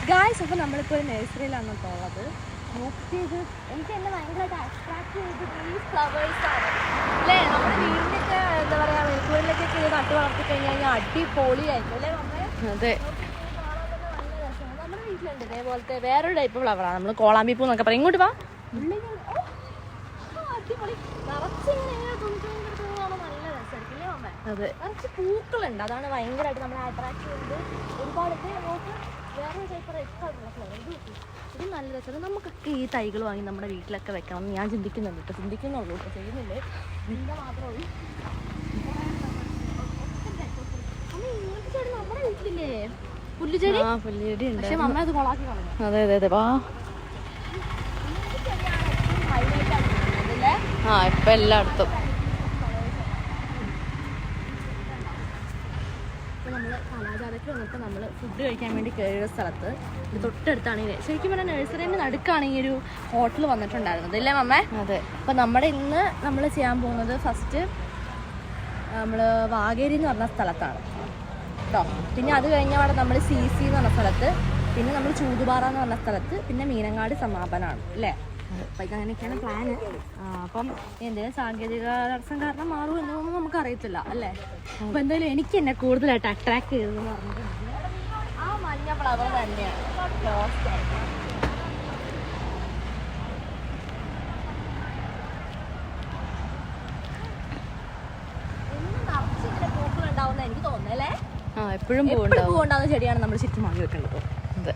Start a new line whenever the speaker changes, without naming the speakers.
Guys, അപ്പോൾ നമ്മളിപ്പോൾ ഒരു നഴ്സറിയിലാണ് ഉള്ളത്. നോക്കിയത് എനിക്ക് എന്നെ ഭയങ്കരമായിട്ട് അട്രാക്ട് ചെയ്തത് ഈ ഫ്ലവേഴ്സാണ് അല്ലേ. നമ്മുടെ വീടിൻ്റെയൊക്കെ എന്താ പറയുക, വീടുകളിലേക്കൊക്കെ ഇത് നട്ട് വളർത്തി കഴിഞ്ഞാൽ അടിപൊളിയായിരിക്കും അല്ലേ നമ്മളെ.
അതെ,
നമ്മുടെ വീട്ടിലുണ്ട് ഇതേപോലത്തെ വേറൊരു ടൈപ്പ് ഫ്ലവറാണ്. നമ്മൾ കോളാമ്പി പൂ എന്നൊക്കെ പറയും. ഇങ്ങോട്ട് വാ. അടിപൊളി നിറച്ചിങ്ങനെ തുണിക്കാൻ നല്ല രസമായിരിക്കും അല്ലേ അമ്മ.
അതെ,
നിറച്ച് പൂക്കളുണ്ട്. അതാണ് ഭയങ്കരമായിട്ട് നമ്മളെ അട്രാക്ട് ചെയ്യുന്നത്. ഒരുപാട് നോക്ക് വേറൊരു ടൈപ്പ് റെഡ് കളറുള്ള ഫ്ലവർ. ഇത് നല്ല രസമാണ്. നമുക്കൊക്കെ ഈ തൈകൾ വാങ്ങി നമ്മുടെ വീട്ടിലൊക്കെ വെക്കണം എന്ന് ഞാൻ ചിന്തിക്കുന്നുണ്ട് കേട്ടോ. ചിന്തിക്കുന്നുള്ളൂ കേട്ടോ, ചെയ്യുന്നില്ലേ. നിന്റെ മാത്രമേ ഉള്ളൂ. നമ്മുടെ വീട്ടിലില്ലേ പുല്ലുചെടി?
പുല്ലുചെടി ഉണ്ട്.
പക്ഷെ അമ്മ അത് കൊളാക്കി കളഞ്ഞു.
അതെ അതെ അതെ. വാ, ഇപ്പൊ എല്ലായിടത്തും
കലാചാരത്തിൽ വന്നിട്ട് നമ്മൾ ഫുഡ് കഴിക്കാൻ വേണ്ടി കയറിയ സ്ഥലത്ത് ഇത് തൊട്ടടുത്താണ്. ശരിക്കും പറഞ്ഞാൽ നഴ്സറിൻ്റെ നടുക്കാണ് ഈ ഒരു ഹോട്ടൽ വന്നിട്ടുണ്ടായിരുന്നത് അല്ലേ മമ്മേ.
അതെ.
അപ്പം നമ്മുടെ ഇന്ന് നമ്മൾ ചെയ്യാൻ പോകുന്നത് ഫസ്റ്റ് നമ്മൾ വാഗേരി എന്ന് പറഞ്ഞ സ്ഥലത്താണ് കേട്ടോ. പിന്നെ അത് കഴിഞ്ഞപാടെ നമ്മൾ CC എന്ന് പറഞ്ഞ സ്ഥലത്ത്, പിന്നെ നമ്മൾ ചൂതുപാറ എന്ന് പറഞ്ഞ സ്ഥലത്ത്, പിന്നെ മീനങ്ങാടി സമാപനമാണ് അല്ലേ. അപ്പം ഇതങ്ങനെയൊക്കെയാണ് പ്ലാന്. അപ്പം എന്തെങ്കിലും സാങ്കേതിക തടസ്സം കാരണം മാറും എന്നൊന്നും നമുക്ക് അറിയത്തില്ല അല്ലേ. അപ്പം എന്തായാലും എനിക്ക് എന്നെ കൂടുതലായിട്ട് അട്രാക്ട് ചെയ്തതെന്ന് പറഞ്ഞിട്ടുണ്ടെങ്കിൽ ആ മഞ്ഞ ഫ്ലവർ തന്നെയാണ്. നിറച്ചിങ്ങനെ പൂക്കളുണ്ടാവുന്ന എനിക്ക് തോന്നുന്നല്ലേ.
എപ്പോഴും
പൂവുണ്ടാവുന്ന ചെടിയാണ് നമ്മൾ ശരിക്കും വാങ്ങി വെക്കേണ്ടത്.
അതെ.